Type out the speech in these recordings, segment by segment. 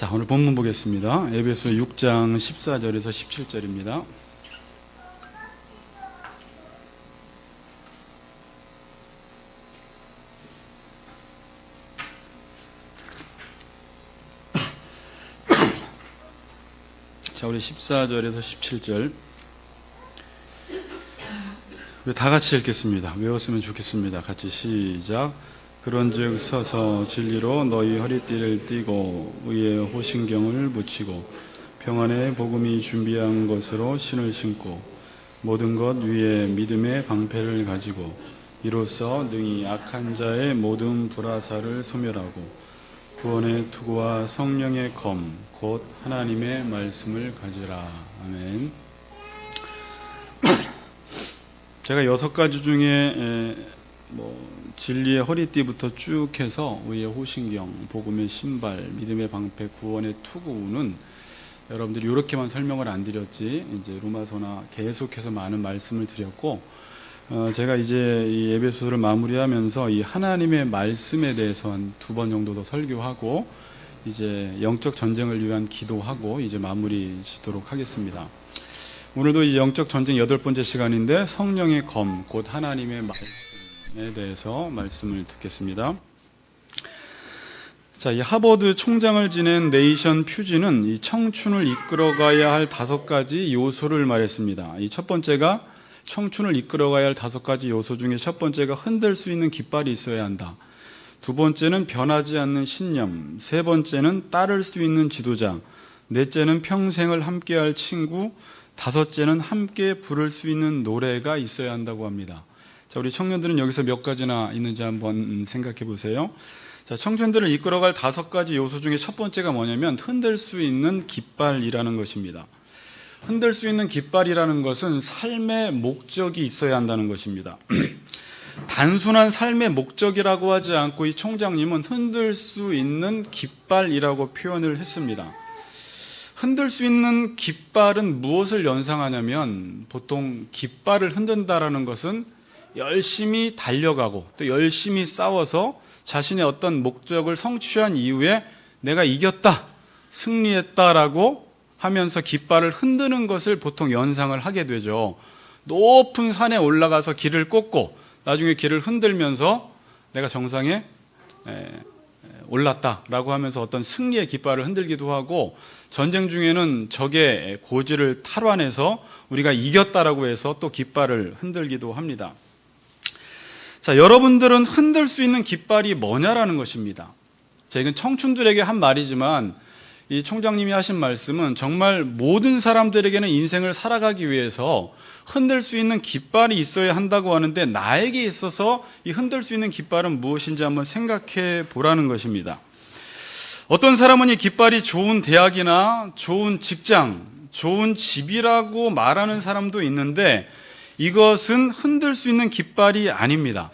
자, 오늘 본문 보겠습니다. 에베소 6장 14절에서 17절입니다. 자, 우리 14절에서 17절 우리 다 같이 읽겠습니다. 외웠으면 좋겠습니다. 같이 시작. 그런즉 서서 진리로 너희 허리띠를 띠고 의의 호신경을 붙이고 평안의 복음이 준비한 것으로 신을 신고 모든 것 위에 믿음의 방패를 가지고 이로써 능히 악한 자의 모든 불화살을 소멸하고 구원의 투구와 성령의 검 곧 하나님의 말씀을 가지라. 아멘. 제가 6가지 중에 진리의 허리띠부터 쭉 해서 의의 호신경, 복음의 신발, 믿음의 방패, 구원의 투구는 여러분들이 이렇게만 설명을 안 드렸지 이제 로마서나 계속해서 많은 말씀을 드렸고 제가 이제 이 에베소서를 마무리하면서 이 하나님의 말씀에 대해서 한 2번 정도 더 설교하고 이제 영적 전쟁을 위한 기도하고 이제 마무리 짓도록 하겠습니다. 오늘도 이 영적 전쟁 8번째 시간인데 성령의 검, 곧 하나님의 말씀에 대해서 말씀을 듣겠습니다. 자, 이 하버드 총장을 지낸 네이션 퓨지는 이 청춘을 이끌어가야 할 5가지 요소를 말했습니다. 이 첫 번째가 청춘을 이끌어가야 할 5가지 요소 중에 첫 번째가 흔들 수 있는 깃발이 있어야 한다. 두 번째는 변하지 않는 신념, 세 번째는 따를 수 있는 지도자, 넷째는 평생을 함께할 친구, 다섯째는 함께 부를 수 있는 노래가 있어야 한다고 합니다. 자, 우리 청년들은 여기서 몇 가지나 있는지 한번 생각해 보세요. 자, 청춘들을 이끌어갈 5가지 요소 중에 첫 번째가 뭐냐면 흔들 수 있는 깃발이라는 것입니다. 흔들 수 있는 깃발이라는 것은 삶의 목적이 있어야 한다는 것입니다. 단순한 삶의 목적이라고 하지 않고 이 총장님은 흔들 수 있는 깃발이라고 표현을 했습니다. 흔들 수 있는 깃발은 무엇을 연상하냐면 보통 깃발을 흔든다라는 것은 열심히 달려가고 또 열심히 싸워서 자신의 어떤 목적을 성취한 이후에 내가 이겼다, 승리했다라고 하면서 깃발을 흔드는 것을 보통 연상을 하게 되죠. 높은 산에 올라가서 길을 꽂고 나중에 길을 흔들면서 내가 정상에 올랐다라고 하면서 어떤 승리의 깃발을 흔들기도 하고 전쟁 중에는 적의 고지를 탈환해서 우리가 이겼다라고 해서 또 깃발을 흔들기도 합니다. 자, 여러분들은 흔들 수 있는 깃발이 뭐냐라는 것입니다. 자, 이건 청춘들에게 한 말이지만 이 총장님이 하신 말씀은 정말 모든 사람들에게는 인생을 살아가기 위해서 흔들 수 있는 깃발이 있어야 한다고 하는데 나에게 있어서 이 흔들 수 있는 깃발은 무엇인지 한번 생각해 보라는 것입니다. 어떤 사람은 이 깃발이 좋은 대학이나 좋은 직장, 좋은 집이라고 말하는 사람도 있는데 이것은 흔들 수 있는 깃발이 아닙니다.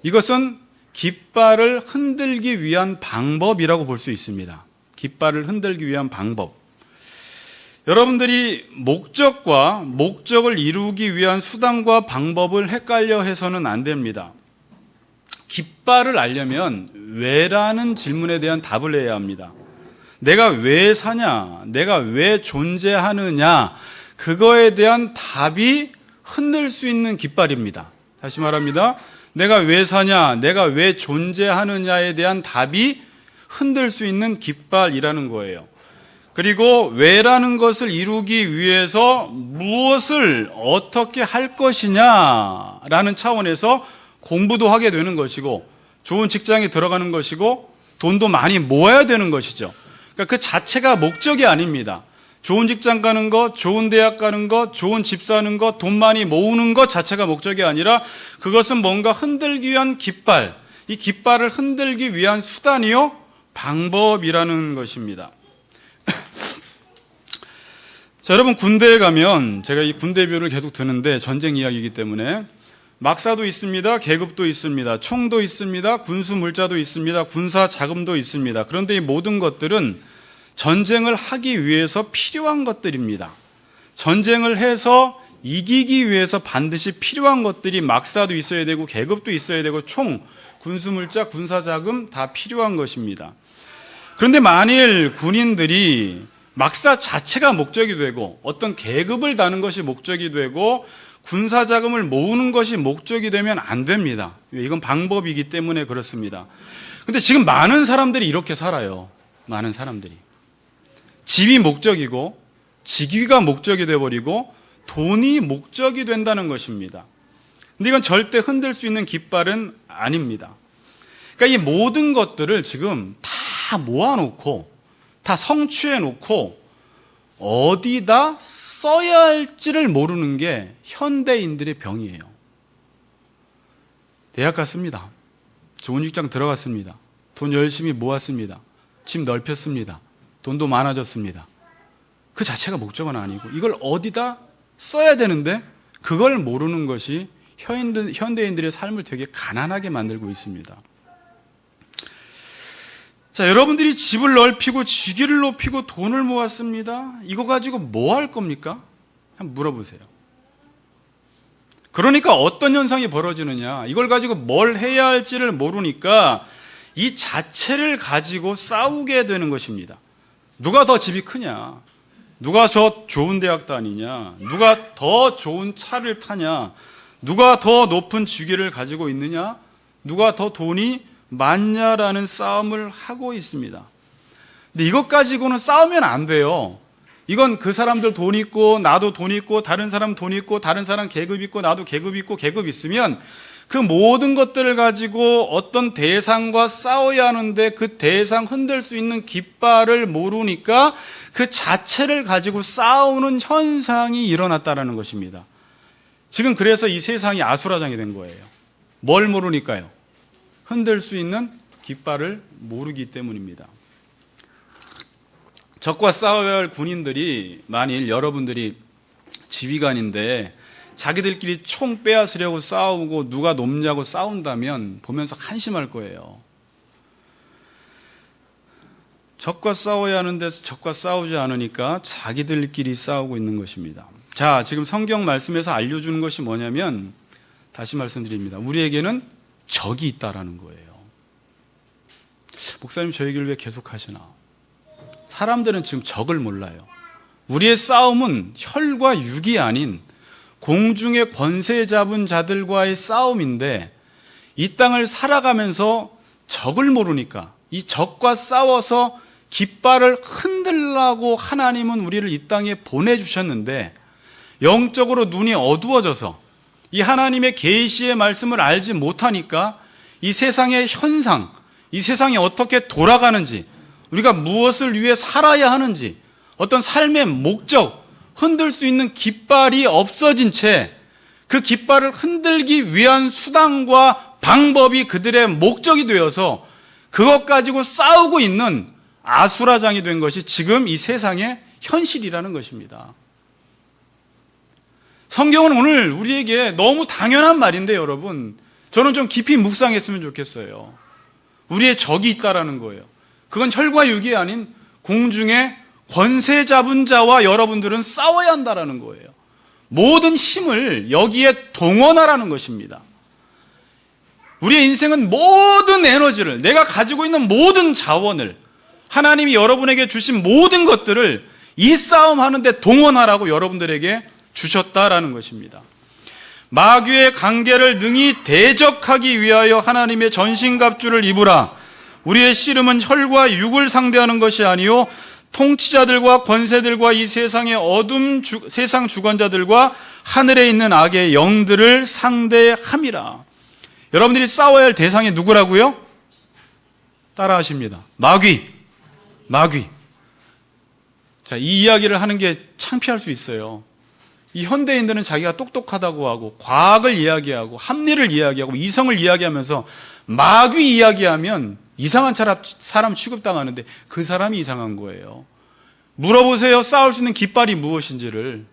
이것은 깃발을 흔들기 위한 방법이라고 볼 수 있습니다. 깃발을 흔들기 위한 방법. 여러분들이 목적과 목적을 이루기 위한 수단과 방법을 헷갈려 해서는 안 됩니다. 깃발을 알려면 왜라는 질문에 대한 답을 해야 합니다. 내가 왜 사냐? 내가 왜 존재하느냐? 그거에 대한 답이 흔들 수 있는 깃발입니다. 다시 말합니다. 내가 왜 사냐? 내가 왜 존재하느냐에 대한 답이 흔들 수 있는 깃발이라는 거예요. 그리고 왜라는 것을 이루기 위해서 무엇을 어떻게 할 것이냐라는 차원에서 공부도 하게 되는 것이고 좋은 직장에 들어가는 것이고 돈도 많이 모아야 되는 것이죠. 그러니까 그 자체가 목적이 아닙니다. 좋은 직장 가는 것, 좋은 대학 가는 것, 좋은 집 사는 것, 돈 많이 모으는 것 자체가 목적이 아니라 그것은 뭔가 흔들기 위한 깃발, 이 깃발을 흔들기 위한 수단이요 방법이라는 것입니다. 자, 여러분 군대에 가면 제가 이 군대별을 계속 드는데 전쟁 이야기이기 때문에 막사도 있습니다. 계급도 있습니다. 총도 있습니다. 군수 물자도 있습니다. 군사 자금도 있습니다. 그런데 이 모든 것들은 전쟁을 하기 위해서 필요한 것들입니다. 전쟁을 해서 이기기 위해서 반드시 필요한 것들이 막사도 있어야 되고 계급도 있어야 되고 총, 군수 물자, 군사 자금 다 필요한 것입니다. 그런데 만일 군인들이 막사 자체가 목적이 되고 어떤 계급을 다는 것이 목적이 되고 군사 자금을 모으는 것이 목적이 되면 안 됩니다. 이건 방법이기 때문에 그렇습니다. 근데 지금 많은 사람들이 이렇게 살아요. 많은 사람들이. 집이 목적이고 직위가 목적이 되어버리고 돈이 목적이 된다는 것입니다. 근데 이건 절대 흔들 수 있는 깃발은 아닙니다. 그러니까 이 모든 것들을 지금 다 모아놓고 다 성취해놓고 어디다 써야 할지를 모르는 게 현대인들의 병이에요. 대학 갔습니다. 좋은 직장 들어갔습니다. 돈 열심히 모았습니다. 집 넓혔습니다. 돈도 많아졌습니다. 그 자체가 목적은 아니고 이걸 어디다 써야 되는데 그걸 모르는 것이 현대인들의 삶을 되게 가난하게 만들고 있습니다. 자, 여러분들이 집을 넓히고 직위를 높이고 돈을 모았습니다. 이거 가지고 뭐 할 겁니까? 한번 물어보세요. 그러니까 어떤 현상이 벌어지느냐, 이걸 가지고 뭘 해야 할지를 모르니까 이 자체를 가지고 싸우게 되는 것입니다. 누가 더 집이 크냐, 누가 더 좋은 대학 다니냐, 누가 더 좋은 차를 타냐, 누가 더 높은 직위를 가지고 있느냐, 누가 더 돈이 많냐라는 싸움을 하고 있습니다. 근데 이것 가지고는 싸우면 안 돼요. 이건 그 사람들 돈 있고 나도 돈 있고 다른 사람 돈 있고 다른 사람 계급 있고 나도 계급 있고 계급 있으면 그 모든 것들을 가지고 어떤 대상과 싸워야 하는데 그 대상 흔들 수 있는 깃발을 모르니까 그 자체를 가지고 싸우는 현상이 일어났다는 것입니다. 지금 그래서 이 세상이 아수라장이 된 거예요. 뭘 모르니까요? 흔들 수 있는 깃발을 모르기 때문입니다. 적과 싸워야 할 군인들이 만일 여러분들이 지휘관인데 자기들끼리 총 빼앗으려고 싸우고 누가 높냐고 싸운다면 보면서 한심할 거예요. 적과 싸워야 하는데 적과 싸우지 않으니까 자기들끼리 싸우고 있는 것입니다. 자, 지금 성경 말씀에서 알려주는 것이 뭐냐면 다시 말씀드립니다. 우리에게는 적이 있다라는 거예요. 목사님 저 얘기를 왜 계속 하시나? 사람들은 지금 적을 몰라요. 우리의 싸움은 혈과 육이 아닌 공중의 권세 잡은 자들과의 싸움인데 이 땅을 살아가면서 적을 모르니까 이 적과 싸워서 깃발을 흔들라고 하나님은 우리를 이 땅에 보내주셨는데 영적으로 눈이 어두워져서 이 하나님의 계시의 말씀을 알지 못하니까 이 세상의 현상, 이 세상이 어떻게 돌아가는지, 우리가 무엇을 위해 살아야 하는지, 어떤 삶의 목적, 흔들 수 있는 깃발이 없어진 채 그 깃발을 흔들기 위한 수단과 방법이 그들의 목적이 되어서 그것 가지고 싸우고 있는 아수라장이 된 것이 지금 이 세상의 현실이라는 것입니다. 성경은 오늘 우리에게 너무 당연한 말인데 여러분, 저는 좀 깊이 묵상했으면 좋겠어요. 우리의 적이 있다라는 거예요. 그건 혈과 육이 아닌 공중의 권세 잡은 자와 여러분들은 싸워야 한다라는 거예요. 모든 힘을 여기에 동원하라는 것입니다. 우리의 인생은 모든 에너지를, 내가 가지고 있는 모든 자원을, 하나님이 여러분에게 주신 모든 것들을 이 싸움하는데 동원하라고 여러분들에게 주셨다라는 것입니다. 마귀의 관계를 능히 대적하기 위하여 하나님의 전신갑주를 입으라. 우리의 씨름은 혈과 육을 상대하는 것이 아니요 통치자들과 권세들과 이 세상의 세상 주권자들과 하늘에 있는 악의 영들을 상대함이라. 여러분들이 싸워야 할 대상이 누구라고요? 따라하십니다. 마귀. 자, 이 이야기를 하는 게 창피할 수 있어요. 이 현대인들은 자기가 똑똑하다고 하고 과학을 이야기하고 합리를 이야기하고 이성을 이야기하면서 마귀 이야기하면 이상한 사람 취급당하는데 그 사람이 이상한 거예요. 물어보세요. 싸울 수 있는 깃발이 무엇인지를.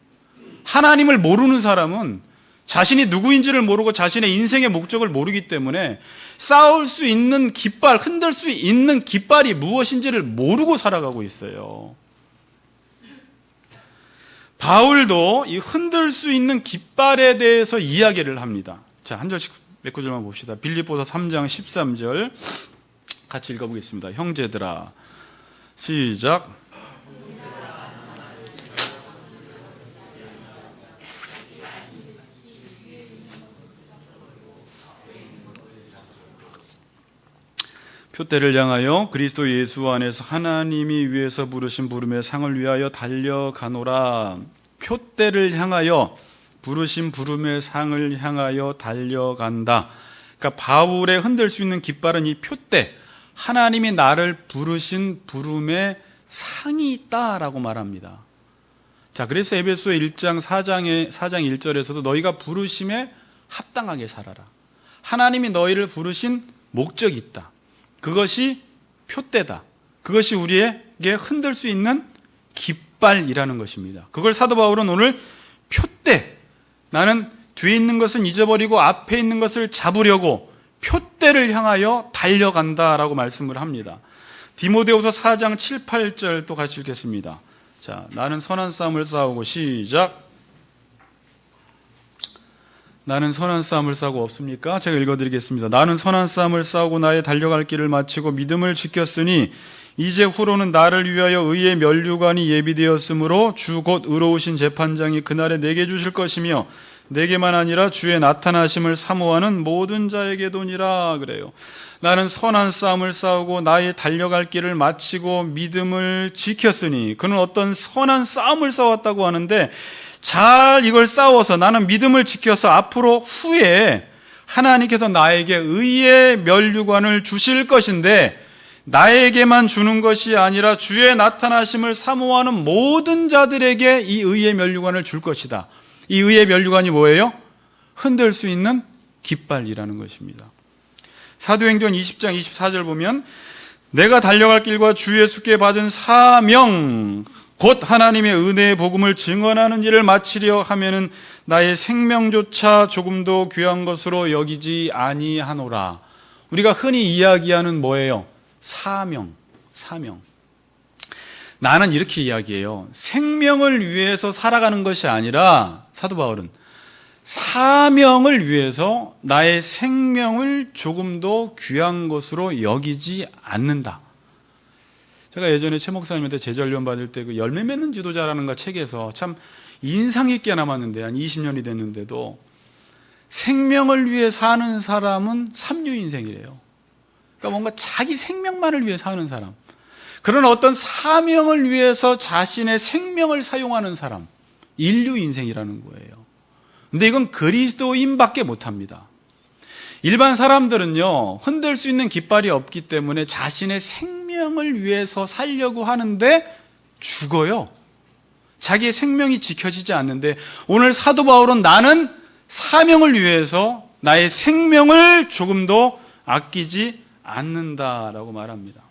하나님을 모르는 사람은 자신이 누구인지를 모르고 자신의 인생의 목적을 모르기 때문에 싸울 수 있는 깃발, 흔들 수 있는 깃발이 무엇인지를 모르고 살아가고 있어요. 바울도 이 흔들 수 있는 깃발에 대해서 이야기를 합니다. 자, 한 절씩 몇 구절만 봅시다. 빌립보서 3장 13절 같이 읽어보겠습니다. 형제들아, 시작. 표대를 향하여 그리스도 예수 안에서 하나님이 위에서 부르신 부름의 상을 위하여 달려가노라. 표대를 향하여, 부르신 부름의 상을 향하여 달려간다. 그러니까 바울의 흔들 수 있는 깃발은 이 표대, 하나님이 나를 부르신 부름의 상이 있다라고 말합니다. 자, 그래서 에베소 1장 4장 1절에서도 너희가 부르심에 합당하게 살아라. 하나님이 너희를 부르신 목적이 있다. 그것이 표대다. 그것이 우리에게 흔들 수 있는 깃발이라는 것입니다. 그걸 사도 바울은 오늘 표대, 나는 뒤에 있는 것은 잊어버리고 앞에 있는 것을 잡으려고 표대를 향하여 달려간다라고 말씀을 합니다. 디모데후서 4장 7, 8절 또 같이 읽겠습니다. 자, 나는 선한 싸움을 싸우고, 시작. 나는 선한 싸움을 싸우고 없습니까? 제가 읽어드리겠습니다. 나는 선한 싸움을 싸우고 나의 달려갈 길을 마치고 믿음을 지켰으니 이제 후로는 나를 위하여 의의 면류관이 예비되었으므로 주 곧 의로우신 재판장이 그날에 내게 주실 것이며 내게만 아니라 주의 나타나심을 사모하는 모든 자에게도니라. 그래요. 나는 선한 싸움을 싸우고 나의 달려갈 길을 마치고 믿음을 지켰으니, 그는 어떤 선한 싸움을 싸웠다고 하는데, 잘 이걸 싸워서 나는 믿음을 지켜서 앞으로 후에 하나님께서 나에게 의의 면류관을 주실 것인데, 나에게만 주는 것이 아니라 주의 나타나심을 사모하는 모든 자들에게 이 의의 면류관을 줄 것이다. 이 의의 면류관이 뭐예요? 흔들 수 있는 깃발이라는 것입니다. 사도행전 20장 24절 보면 내가 달려갈 길과 주 예수께 받은 사명 곧 하나님의 은혜의 복음을 증언하는 일을 마치려 하면은 나의 생명조차 조금도 귀한 것으로 여기지 아니하노라. 우리가 흔히 이야기하는 뭐예요? 사명. 나는 이렇게 이야기해요. 생명을 위해서 살아가는 것이 아니라 사도 바울은 사명을 위해서 나의 생명을 조금도 귀한 것으로 여기지 않는다. 제가 예전에 최 목사님한테 제자훈련 받을 때 그 열매 맺는 지도자라는 거 책에서 참 인상 깊게 남았는데, 한 20년이 됐는데도 생명을 위해 사는 사람은 삼류 인생이래요. 그러니까 뭔가 자기 생명만을 위해 사는 사람, 그런 어떤 사명을 위해서 자신의 생명을 사용하는 사람, 인류 인생이라는 거예요. 근데 이건 그리스도인밖에 못합니다. 일반 사람들은요, 흔들 수 있는 깃발이 없기 때문에 자신의 생명을 위해서 살려고 하는데 죽어요. 자기의 생명이 지켜지지 않는데, 오늘 사도 바울은 나는 사명을 위해서 나의 생명을 조금도 아끼지 않는다라고 말합니다.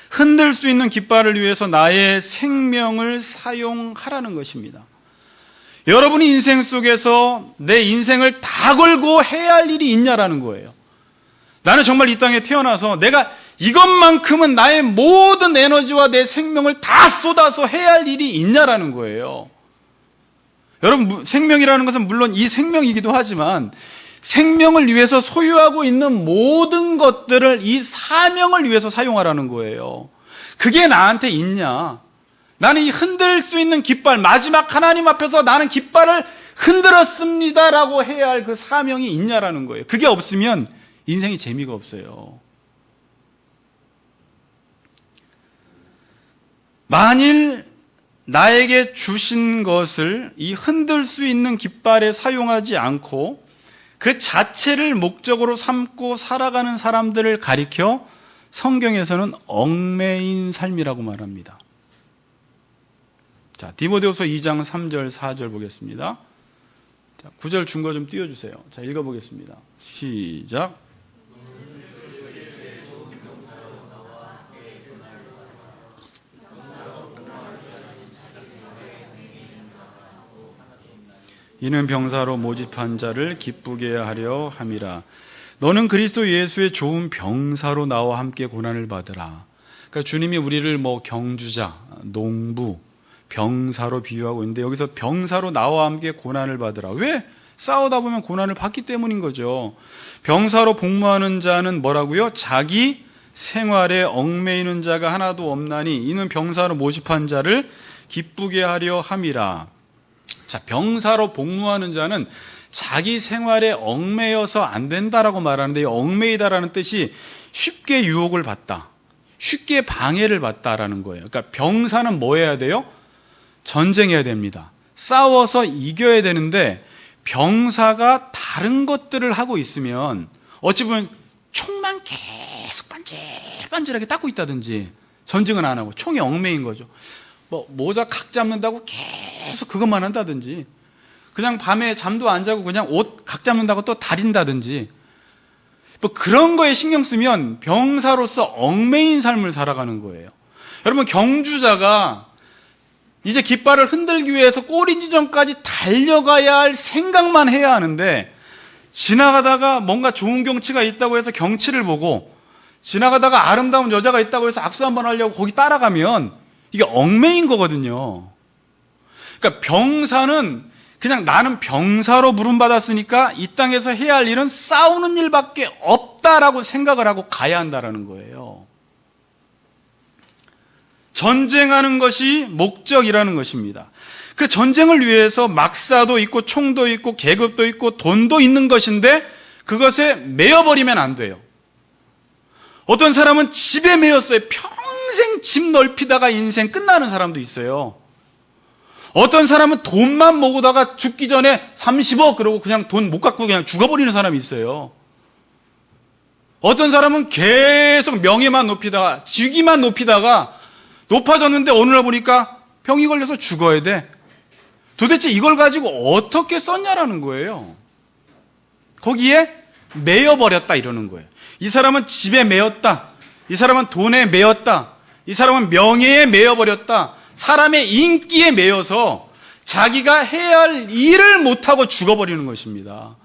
흔들 수 있는 깃발을 위해서 나의 생명을 사용하라는 것입니다. 여러분이 인생 속에서 내 인생을 다 걸고 해야 할 일이 있냐라는 거예요. 나는 정말 이 땅에 태어나서 내가 이것만큼은 나의 모든 에너지와 내 생명을 다 쏟아서 해야 할 일이 있냐라는 거예요. 여러분, 생명이라는 것은 물론 이 생명이기도 하지만 생명을 위해서 소유하고 있는 모든 것들을 이 사명을 위해서 사용하라는 거예요. 그게 나한테 있냐? 나는 이 흔들 수 있는 깃발, 마지막 하나님 앞에서 나는 깃발을 흔들었습니다라고 해야 할 그 사명이 있냐라는 거예요. 그게 없으면 인생이 재미가 없어요. 만일 나에게 주신 것을 이 흔들 수 있는 깃발에 사용하지 않고 그 자체를 목적으로 삼고 살아가는 사람들을 가리켜 성경에서는 얽매인 삶이라고 말합니다. 자, 디모데후서 2장 3절 4절 보겠습니다. 자, 9절 준 거 좀 띄워주세요. 자, 읽어보겠습니다. 시작. 이는 병사로 모집한 자를 기쁘게 하려 함이라. 너는 그리스도 예수의 좋은 병사로 나와 함께 고난을 받으라. 그러니까 주님이 우리를 경주자, 농부, 병사로 비유하고 있는데, 여기서 병사로 나와 함께 고난을 받으라. 왜? 싸우다 보면 고난을 받기 때문인 거죠. 병사로 복무하는 자는 뭐라고요? 자기 생활에 얽매이는 자가 하나도 없나니 이는 병사로 모집한 자를 기쁘게 하려 함이라. 자, 병사로 복무하는 자는 자기 생활에 얽매여서 안 된다라고 말하는데, 이 얽매이다라는 뜻이 쉽게 유혹을 받다, 쉽게 방해를 받다라는 거예요. 그러니까 병사는 뭐 해야 돼요? 전쟁해야 됩니다. 싸워서 이겨야 되는데, 병사가 다른 것들을 하고 있으면 어찌 보면 총만 계속 반질반질하게 닦고 있다든지, 전쟁은 안 하고 총이 얽매인 거죠. 뭐 모자 각 잡는다고 계속 그것만 한다든지, 그냥 밤에 잠도 안 자고 그냥 옷 각 잡는다고 또 다린다든지, 뭐 그런 거에 신경 쓰면 병사로서 얽매인 삶을 살아가는 거예요. 여러분, 경주자가 이제 깃발을 흔들기 위해서 꼬리 지점까지 달려가야 할 생각만 해야 하는데, 지나가다가 뭔가 좋은 경치가 있다고 해서 경치를 보고, 지나가다가 아름다운 여자가 있다고 해서 악수 한번 하려고 거기 따라가면 이게 얽매인 거거든요. 그러니까 병사는 그냥 나는 병사로 부름받았으니까 이 땅에서 해야 할 일은 싸우는 일밖에 없다라고 생각을 하고 가야 한다라는 거예요. 전쟁하는 것이 목적이라는 것입니다. 그 전쟁을 위해서 막사도 있고 총도 있고 계급도 있고 돈도 있는 것인데, 그것에 매여버리면 안 돼요. 어떤 사람은 집에 매였어요. 평생 집 넓히다가 인생 끝나는 사람도 있어요. 어떤 사람은 돈만 모으다가 죽기 전에 30억 그러고 그냥 돈 못 갖고 그냥 죽어버리는 사람이 있어요. 어떤 사람은 계속 명예만 높이다가, 직위만 높이다가 높아졌는데 어느 날 보니까 병이 걸려서 죽어야 돼. 도대체 이걸 가지고 어떻게 썼냐라는 거예요. 거기에 매여버렸다 이러는 거예요. 이 사람은 집에 매였다, 이 사람은 돈에 매였다, 이 사람은 명예에 매여버렸다, 사람의 인기에 매여서 자기가 해야 할 일을 못하고 죽어버리는 것입니다.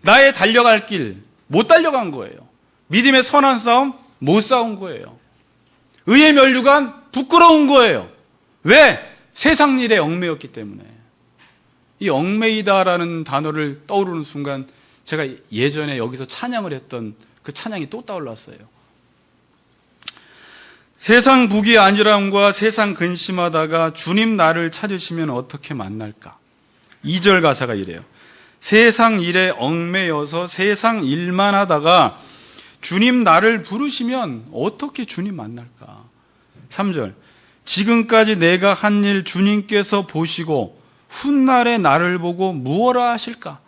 나의 달려갈 길 못 달려간 거예요. 믿음의 선한 싸움 못 싸운 거예요. 의의 면류관 부끄러운 거예요. 왜? 세상 일에 얽매였기 때문에. 이 얽매이다라는 단어를 떠오르는 순간 제가 예전에 여기서 찬양을 했던 그 찬양이 또 떠올랐어요. 세상 부귀 안일함과 세상 근심하다가 주님 나를 찾으시면 어떻게 만날까? 2절 가사가 이래요. 세상 일에 얽매여서 세상 일만 하다가 주님 나를 부르시면 어떻게 주님 만날까? 3절, 지금까지 내가 한 일 주님께서 보시고 훗날에 나를 보고 무엇라 하실까?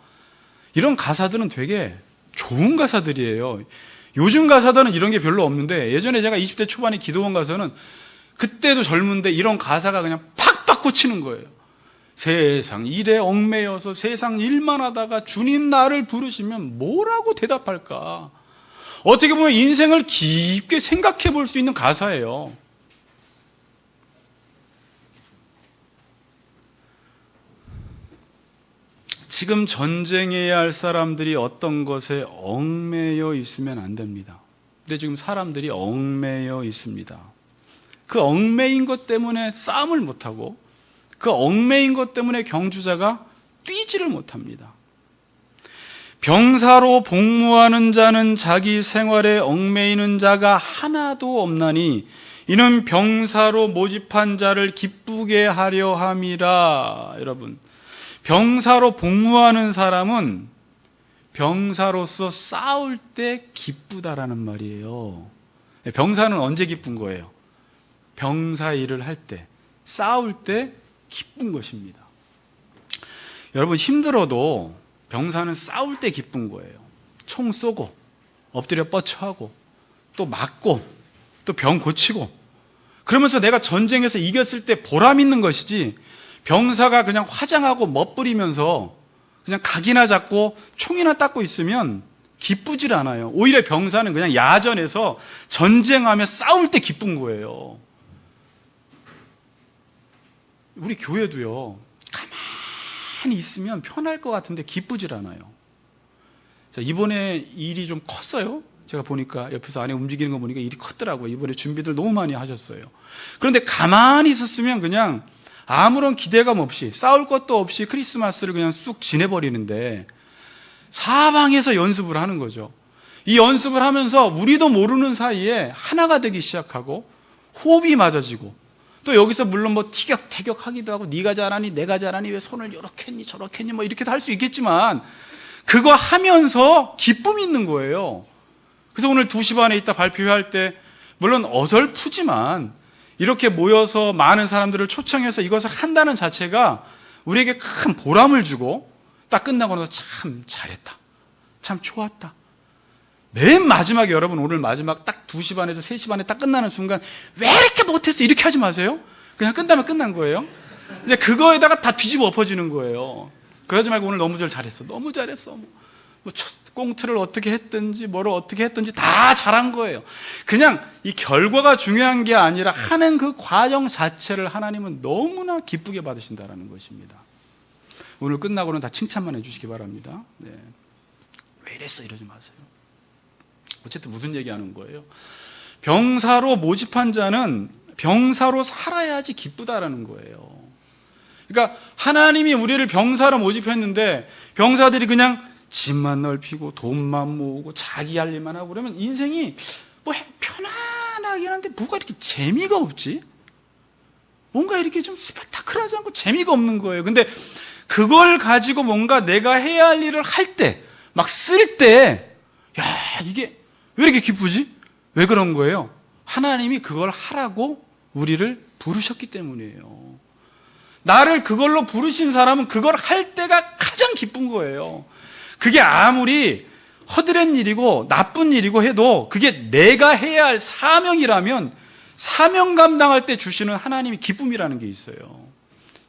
이런 가사들은 되게 좋은 가사들이에요. 요즘 가사들은 이런 게 별로 없는데, 예전에 제가 20대 초반에 기도원 가서는 그때도 젊은데 이런 가사가 그냥 팍팍 꽂히는 거예요. 세상 일에 얽매여서 세상 일만 하다가 주님 나를 부르시면 뭐라고 대답할까? 어떻게 보면 인생을 깊게 생각해 볼 수 있는 가사예요. 지금 전쟁해야 할 사람들이 어떤 것에 얽매여 있으면 안 됩니다. 근데 지금 사람들이 얽매여 있습니다. 그 얽매인 것 때문에 싸움을 못하고, 그 얽매인 것 때문에 경주자가 뛰지를 못합니다. 병사로 복무하는 자는 자기 생활에 얽매이는 자가 하나도 없나니 이는 병사로 모집한 자를 기쁘게 하려 함이라. 여러분, 병사로 복무하는 사람은 병사로서 싸울 때 기쁘다라는 말이에요. 병사는 언제 기쁜 거예요? 병사 일을 할 때, 싸울 때 기쁜 것입니다. 여러분, 힘들어도 병사는 싸울 때 기쁜 거예요. 총 쏘고 엎드려 뻗쳐하고 또 맞고 또 병 고치고, 그러면서 내가 전쟁에서 이겼을 때 보람 있는 것이지, 병사가 그냥 화장하고 멋부리면서 그냥 각이나 잡고 총이나 닦고 있으면 기쁘질 않아요. 오히려 병사는 그냥 야전에서 전쟁하며 싸울 때 기쁜 거예요. 우리 교회도요, 가만히 있으면 편할 것 같은데 기쁘질 않아요. 자, 이번에 일이 좀 컸어요. 제가 보니까 옆에서 안에 움직이는 거 보니까 일이 컸더라고요. 이번에 준비들 너무 많이 하셨어요. 그런데 가만히 있었으면 그냥 아무런 기대감 없이, 싸울 것도 없이 크리스마스를 그냥 쑥 지내버리는데, 사방에서 연습을 하는 거죠. 이 연습을 하면서 우리도 모르는 사이에 하나가 되기 시작하고 호흡이 맞아지고, 또 여기서 물론 뭐 티격태격 하기도 하고, 네가 잘하니 내가 잘하니 왜 손을 이렇게 했니 저렇게 했니 뭐 이렇게도 할 수 있겠지만, 그거 하면서 기쁨이 있는 거예요. 그래서 오늘 2시 반에 이따 발표할 때 물론 어설프지만 이렇게 모여서 많은 사람들을 초청해서 이것을 한다는 자체가 우리에게 큰 보람을 주고, 딱 끝나고 나서 참 잘했다, 참 좋았다. 맨 마지막에 여러분, 오늘 마지막 딱 2시 반에서 3시 반에 딱 끝나는 순간 왜 이렇게 못했어 이렇게 하지 마세요. 그냥 끝나면 끝난 거예요. 이제 그거에다가 다 뒤집어 엎어지는 거예요. 그러지 말고 오늘 너무 잘했어, 너무 잘했어, 뭐 꽁트를 어떻게 했든지 뭐를 어떻게 했든지 다 잘한 거예요. 그냥 이 결과가 중요한 게 아니라 하는 그 과정 자체를 하나님은 너무나 기쁘게 받으신다는 것입니다. 오늘 끝나고는 다 칭찬만 해주시기 바랍니다. 네. 왜 이랬어 이러지 마세요. 어쨌든 무슨 얘기하는 거예요? 병사로 모집한 자는 병사로 살아야지 기쁘다라는 거예요. 그러니까 하나님이 우리를 병사로 모집했는데 병사들이 그냥 집만 넓히고 돈만 모으고 자기 할 일만 하고 그러면 인생이 뭐 편안하긴 한데 뭐가 이렇게 재미가 없지? 뭔가 이렇게 좀 스펙타클하지 않고 재미가 없는 거예요. 근데 그걸 가지고 뭔가 내가 해야 할 일을 할 때, 막 쓸 때, 야, 이게 왜 이렇게 기쁘지? 왜 그런 거예요? 하나님이 그걸 하라고 우리를 부르셨기 때문이에요. 나를 그걸로 부르신 사람은 그걸 할 때가 가장 기쁜 거예요. 그게 아무리 허드렛 일이고 나쁜 일이고 해도 그게 내가 해야 할 사명이라면 사명 감당할 때 주시는 하나님이 기쁨이라는 게 있어요.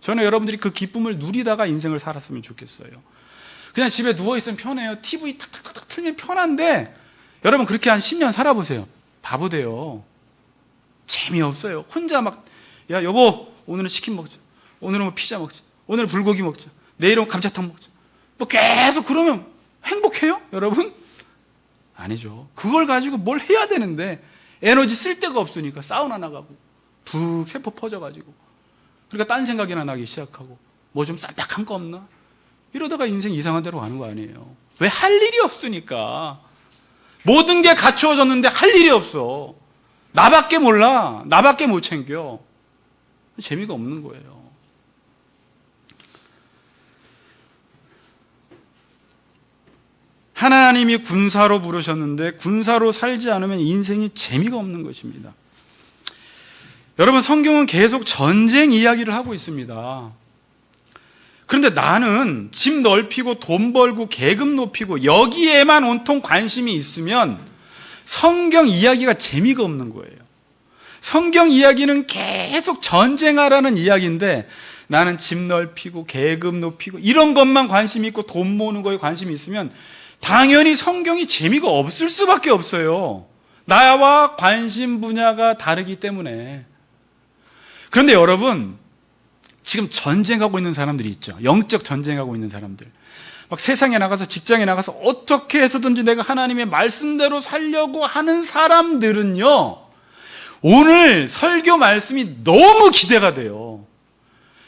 저는 여러분들이 그 기쁨을 누리다가 인생을 살았으면 좋겠어요. 그냥 집에 누워있으면 편해요. TV 탁탁탁 틀면 편한데, 여러분 그렇게 한 10년 살아보세요. 바보 돼요. 재미없어요. 혼자 막, 야 여보 오늘은 치킨 먹자, 오늘은 뭐 피자 먹자, 오늘은 불고기 먹자, 내일은 감자탕 먹자, 뭐 계속 그러면 행복해요? 여러분? 아니죠. 그걸 가지고 뭘 해야 되는데 에너지 쓸 데가 없으니까 사우나 나가고 푹 세포 퍼져가지고, 그러니까 딴 생각이나 나기 시작하고, 뭐 좀 쌈박한 거 없나? 이러다가 인생 이상한 대로 가는 거 아니에요. 왜? 할 일이 없으니까. 모든 게 갖추어졌는데 할 일이 없어. 나밖에 몰라, 나밖에 못 챙겨. 재미가 없는 거예요. 하나님이 군사로 부르셨는데 군사로 살지 않으면 인생이 재미가 없는 것입니다. 여러분, 성경은 계속 전쟁 이야기를 하고 있습니다. 그런데 나는 집 넓히고 돈 벌고 계급 높이고 여기에만 온통 관심이 있으면 성경 이야기가 재미가 없는 거예요. 성경 이야기는 계속 전쟁하라는 이야기인데, 나는 집 넓히고 계급 높이고 이런 것만 관심이 있고 돈 모으는 거에 관심이 있으면 당연히 성경이 재미가 없을 수밖에 없어요. 나와 관심 분야가 다르기 때문에. 그런데 여러분, 지금 전쟁하고 있는 사람들이 있죠. 영적 전쟁하고 있는 사람들. 막 세상에 나가서, 직장에 나가서 어떻게 해서든지 내가 하나님의 말씀대로 살려고 하는 사람들은요, 오늘 설교 말씀이 너무 기대가 돼요.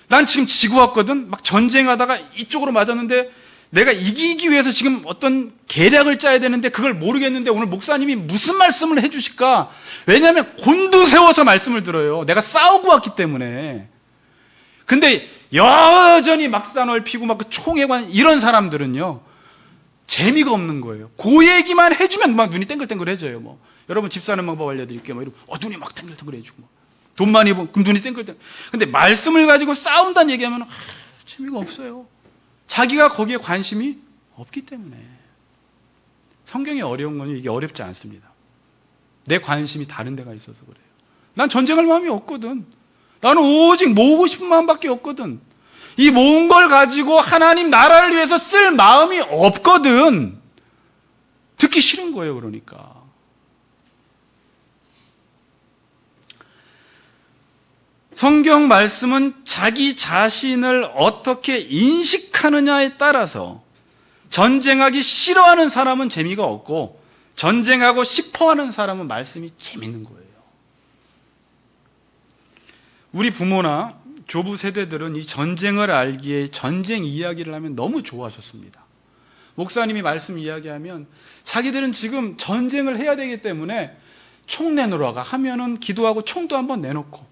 난 지금 지구 왔거든. 막 전쟁하다가 이쪽으로 맞았는데 내가 이기기 위해서 지금 어떤 계략을 짜야 되는데 그걸 모르겠는데 오늘 목사님이 무슨 말씀을 해주실까? 왜냐하면 곤두세워서 말씀을 들어요. 내가 싸우고 왔기 때문에. 근데 여전히 막사 넓히고 막 그 총에 관한 이런 사람들은요, 재미가 없는 거예요. 그 얘기만 해주면 막 눈이 땡글땡글해져요. 뭐 여러분 집 사는 방법 알려드릴게요. 뭐 이러고 눈이 막 땡글땡글해지고, 돈 많이 벌 그럼 눈이 땡글땡글. 근데 말씀을 가지고 싸운다는 얘기하면 재미가 없어요. 자기가 거기에 관심이 없기 때문에. 성경이 어려운 건 이게 어렵지 않습니다. 내 관심이 다른 데가 있어서 그래요. 난 전쟁할 마음이 없거든. 나는 오직 모으고 싶은 마음밖에 없거든. 이 모은 걸 가지고 하나님 나라를 위해서 쓸 마음이 없거든. 듣기 싫은 거예요. 그러니까 성경 말씀은 자기 자신을 어떻게 인식하느냐에 따라서 전쟁하기 싫어하는 사람은 재미가 없고 전쟁하고 싶어하는 사람은 말씀이 재밌는 거예요. 우리 부모나 조부 세대들은 이 전쟁을 알기에 전쟁 이야기를 하면 너무 좋아하셨습니다. 목사님이 말씀 이야기하면 자기들은 지금 전쟁을 해야 되기 때문에 총 내놓으라고 하면은 기도하고 총도 한번 내놓고,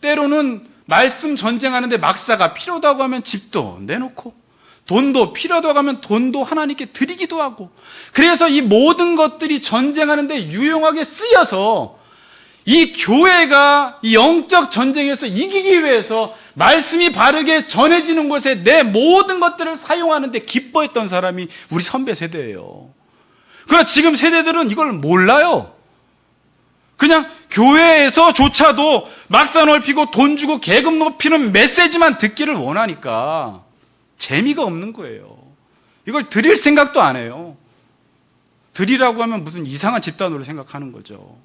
때로는 말씀 전쟁하는데 막사가 필요하다고 하면 집도 내놓고, 돈도 필요하다고 하면 돈도 하나님께 드리기도 하고, 그래서 이 모든 것들이 전쟁하는데 유용하게 쓰여서 이 교회가 이 영적 전쟁에서 이기기 위해서 말씀이 바르게 전해지는 곳에 내 모든 것들을 사용하는데 기뻐했던 사람이 우리 선배 세대예요. 그러나 지금 세대들은 이걸 몰라요. 그냥 교회에서조차도 막사 넓히고 돈 주고 계급 높이는 메시지만 듣기를 원하니까 재미가 없는 거예요. 이걸 드릴 생각도 안 해요. 드리라고 하면 무슨 이상한 집단으로 생각하는 거죠.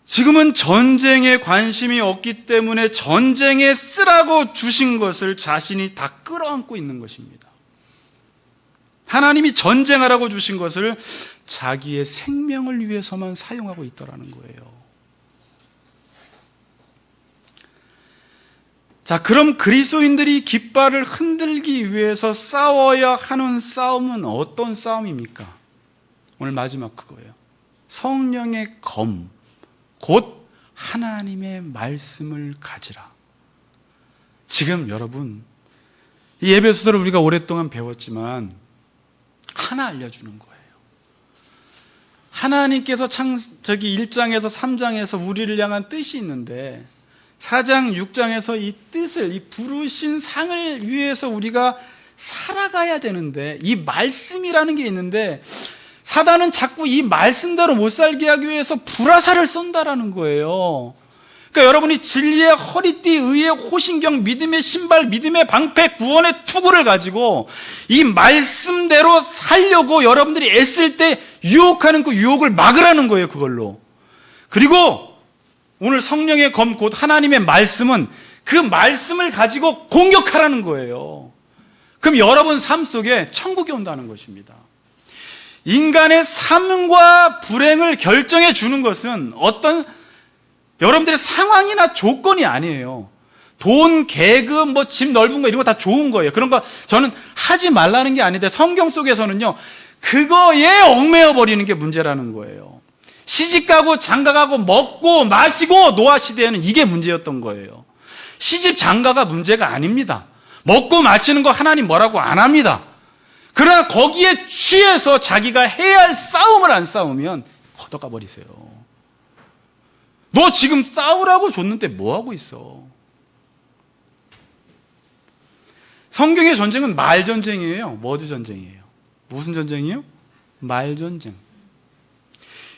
지금은 전쟁에 관심이 없기 때문에 전쟁에 쓰라고 주신 것을 자신이 다 끌어안고 있는 것입니다. 하나님이 전쟁하라고 주신 것을 자기의 생명을 위해서만 사용하고 있더라는 거예요. 자, 그럼 그리스도인들이 깃발을 흔들기 위해서 싸워야 하는 싸움은 어떤 싸움입니까? 오늘 마지막 그거예요. 성령의 검, 곧 하나님의 말씀을 가지라. 지금 여러분, 이 에베소서를 우리가 오랫동안 배웠지만 하나 알려주는 거예요. 하나님께서 1장에서 3장에서 우리를 향한 뜻이 있는데 4장, 6장에서 이 뜻을, 이 부르신 상을 위해서 우리가 살아가야 되는데, 이 말씀이라는 게 있는데 사단은 자꾸 이 말씀대로 못 살게 하기 위해서 불화살을 쏜다라는 거예요. 그러니까 여러분이 진리의 허리띠, 의의 호신경, 믿음의 신발, 믿음의 방패, 구원의 투구를 가지고 이 말씀대로 살려고 여러분들이 애쓸 때 유혹하는 그 유혹을 막으라는 거예요, 그걸로. 그리고 오늘 성령의 검, 곧 하나님의 말씀은 그 말씀을 가지고 공격하라는 거예요. 그럼 여러분 삶 속에 천국이 온다는 것입니다. 인간의 삶과 불행을 결정해 주는 것은 어떤 여러분들의 상황이나 조건이 아니에요. 돈, 계급, 집 넓은 거 이런 거 다 좋은 거예요. 그런 거 저는 하지 말라는 게 아닌데 성경 속에서는요, 그거에 얽매여 버리는 게 문제라는 거예요. 시집가고 장가가고 먹고 마시고 노아 시대에는 이게 문제였던 거예요. 시집 장가가 문제가 아닙니다. 먹고 마시는 거 하나님 뭐라고 안 합니다. 그러나 거기에 취해서 자기가 해야 할 싸움을 안 싸우면 걷어가 버리세요. 너 지금 싸우라고 줬는데 뭐하고 있어? 성경의 전쟁은 말전쟁이에요. 머드 전쟁이에요. 무슨 전쟁이에요? 말전쟁.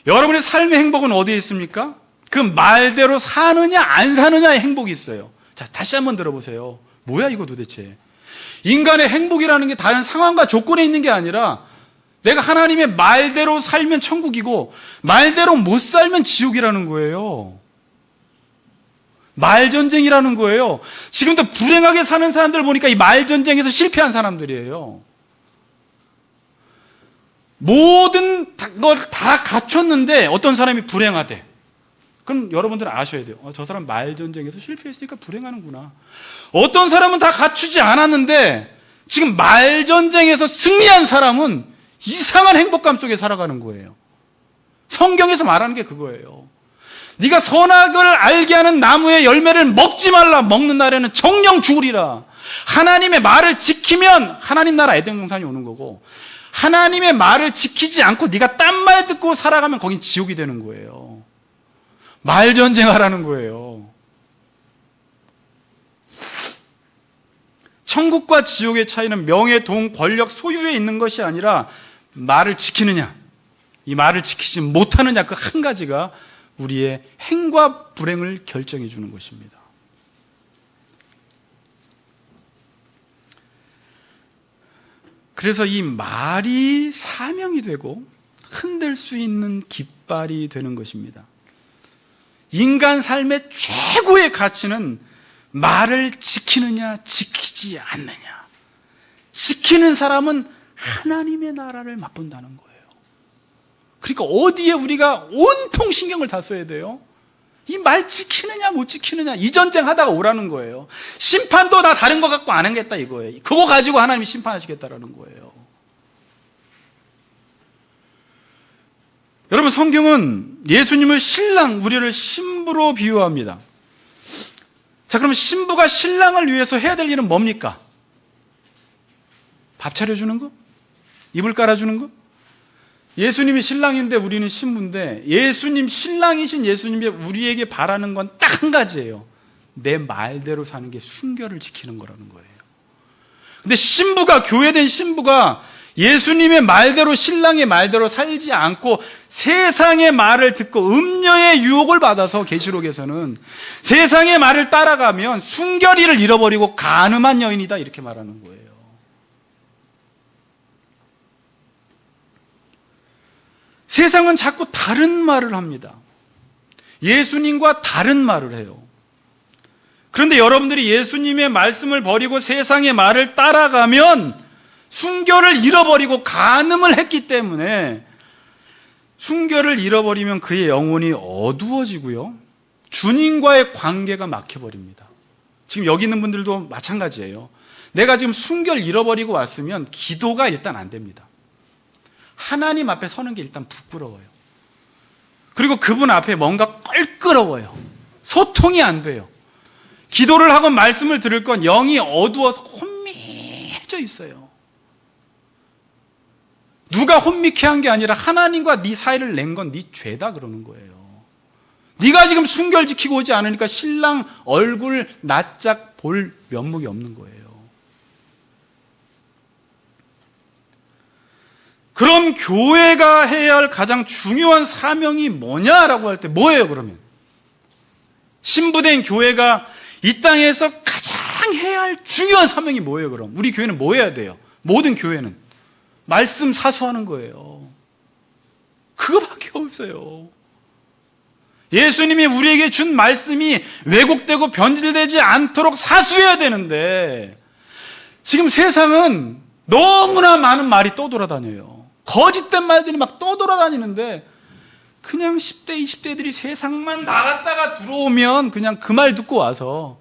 여러분의 삶의 행복은 어디에 있습니까? 그 말대로 사느냐 안 사느냐의 행복이 있어요. 자, 다시 한번 들어보세요. 뭐야 이거 도대체? 인간의 행복이라는 게 다른 상황과 조건에 있는 게 아니라 내가 하나님의 말대로 살면 천국이고 말대로 못 살면 지옥이라는 거예요. 말전쟁이라는 거예요. 지금도 불행하게 사는 사람들 보니까 이 말전쟁에서 실패한 사람들이에요. 모든 걸 다 갖췄는데 어떤 사람이 불행하대. 그럼 여러분들은 아셔야 돼요. 저 사람 말전쟁에서 실패했으니까 불행하는구나. 어떤 사람은 다 갖추지 않았는데 지금 말전쟁에서 승리한 사람은 이상한 행복감 속에 살아가는 거예요. 성경에서 말하는 게 그거예요. 네가 선악을 알게 하는 나무의 열매를 먹지 말라. 먹는 날에는 정령 죽으리라. 하나님의 말을 지키면 하나님 나라 에덴 동산이 오는 거고, 하나님의 말을 지키지 않고 네가 딴 말 듣고 살아가면 거긴 지옥이 되는 거예요. 말전쟁하라는 거예요. 천국과 지옥의 차이는 명예, 돈, 권력, 소유에 있는 것이 아니라 말을 지키느냐, 이 말을 지키지 못하느냐, 그 한 가지가 우리의 행과 불행을 결정해 주는 것입니다. 그래서 이 말이 사명이 되고 흔들 수 있는 깃발이 되는 것입니다. 인간 삶의 최고의 가치는 말을 지키느냐 지키지 않느냐. 지키는 사람은 하나님의 나라를 맛본다는 거예요. 그러니까 어디에 우리가 온통 신경을 다 써야 돼요? 이 말 지키느냐 못 지키느냐 이 전쟁 하다가 오라는 거예요. 심판도 나 다른 거 갖고 안 하겠다 이거예요. 그거 가지고 하나님이 심판하시겠다라는 거예요. 여러분, 성경은 예수님을 신랑, 우리를 신부로 비유합니다. 자, 그럼 신부가 신랑을 위해서 해야 될 일은 뭡니까? 밥 차려주는 거? 이불 깔아주는 거? 예수님이 신랑인데 우리는 신부인데, 예수님 신랑이신 예수님이 우리에게 바라는 건 딱 한 가지예요. 내 말대로 사는 게 순결을 지키는 거라는 거예요. 근데 신부가, 교회된 신부가 예수님의 말대로, 신랑의 말대로 살지 않고 세상의 말을 듣고 음녀의 유혹을 받아서, 계시록에서는 세상의 말을 따라가면 순결이를 잃어버리고 간음한 여인이다 이렇게 말하는 거예요. 세상은 자꾸 다른 말을 합니다. 예수님과 다른 말을 해요. 그런데 여러분들이 예수님의 말씀을 버리고 세상의 말을 따라가면 순결을 잃어버리고 간음을 했기 때문에, 순결을 잃어버리면 그의 영혼이 어두워지고요, 주님과의 관계가 막혀버립니다. 지금 여기 있는 분들도 마찬가지예요. 내가 지금 순결 잃어버리고 왔으면 기도가 일단 안 됩니다. 하나님 앞에 서는 게 일단 부끄러워요. 그리고 그분 앞에 뭔가 껄끄러워요. 소통이 안 돼요. 기도를 하고 말씀을 들을 건 영이 어두워서 혼미해져 있어요. 누가 혼미케 한 게 아니라 하나님과 네 사이를 낸 건 네 죄다 그러는 거예요. 네가 지금 순결 지키고 오지 않으니까 신랑 얼굴 낯짝 볼 면목이 없는 거예요. 그럼 교회가 해야 할 가장 중요한 사명이 뭐냐라고 할 때 뭐예요, 그러면? 신부된 교회가 이 땅에서 가장 해야 할 중요한 사명이 뭐예요, 그럼? 우리 교회는 뭐 해야 돼요? 모든 교회는 말씀 사수하는 거예요. 그거밖에 없어요. 예수님이 우리에게 준 말씀이 왜곡되고 변질되지 않도록 사수해야 되는데, 지금 세상은 너무나 많은 말이 떠돌아다녀요. 거짓된 말들이 막 떠돌아다니는데, 그냥 10대, 20대들이 세상만 나갔다가 들어오면 그냥 그 말 듣고 와서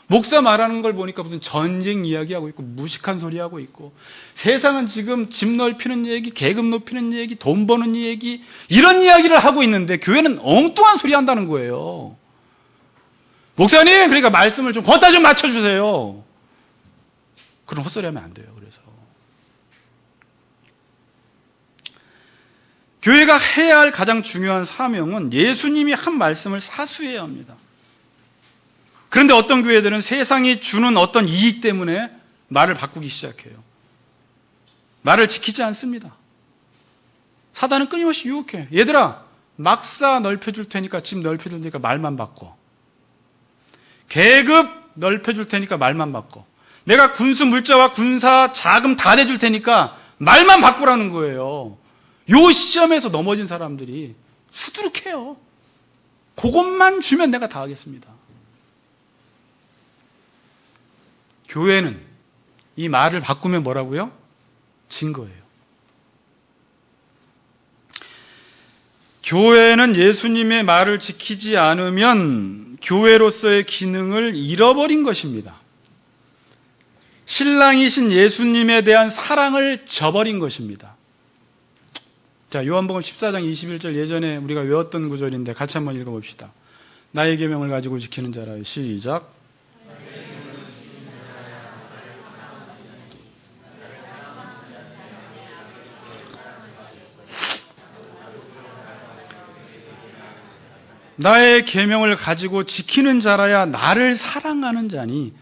목사 말하는 걸 보니까 무슨 전쟁 이야기하고 있고 무식한 소리 하고 있고, 세상은 지금 집 넓히는 얘기, 계급 높이는 얘기, 돈 버는 얘기, 이런 이야기를 하고 있는데 교회는 엉뚱한 소리 한다는 거예요. 목사님, 그러니까 말씀을 좀 걷다 좀 맞춰주세요. 그런 헛소리 하면 안 돼요. 그래서 교회가 해야 할 가장 중요한 사명은 예수님이 한 말씀을 사수해야 합니다. 그런데 어떤 교회들은 세상이 주는 어떤 이익 때문에 말을 바꾸기 시작해요. 말을 지키지 않습니다. 사단은 끊임없이 유혹해. 얘들아, 막사 넓혀줄 테니까, 집 넓혀줄 테니까 말만 바꿔. 계급 넓혀줄 테니까 말만 바꿔. 내가 군수 물자와 군사 자금 다 내줄 테니까 말만 바꾸라는 거예요. 요 시험에서 넘어진 사람들이 수두룩해요. 그것만 주면 내가 다 하겠습니다. 교회는 이 말을 바꾸면 뭐라고요? 진 거예요. 교회는 예수님의 말을 지키지 않으면 교회로서의 기능을 잃어버린 것입니다. 신랑이신 예수님에 대한 사랑을 저버린 것입니다. 자, 요한복음 14장 21절, 예전에 우리가 외웠던 구절인데 같이 한번 읽어봅시다. 나의 계명을 가지고 지키는 자라. 시작. 나의 계명을 가지고 지키는 자라야 나를 사랑하는 자니,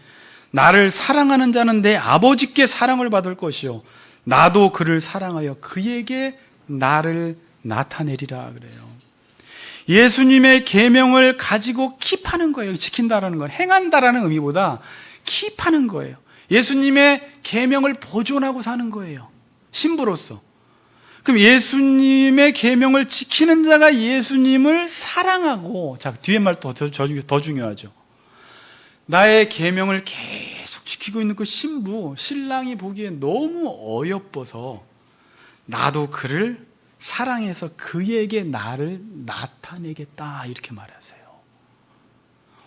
나를 사랑하는 자는 내 아버지께 사랑을 받을 것이요 나도 그를 사랑하여 그에게 나를 나타내리라 그래요. 예수님의 계명을 가지고 킵하는 거예요. 지킨다라는 건 행한다라는 의미보다 킵하는 거예요. 예수님의 계명을 보존하고 사는 거예요. 신부로서. 그럼 예수님의 계명을 지키는 자가 예수님을 사랑하고, 자, 뒤에 말 더 중요하죠. 나의 계명을 계속 지키고 있는 그 신부, 신랑이 보기에 너무 어여뻐서 나도 그를 사랑해서 그에게 나를 나타내겠다 이렇게 말하세요.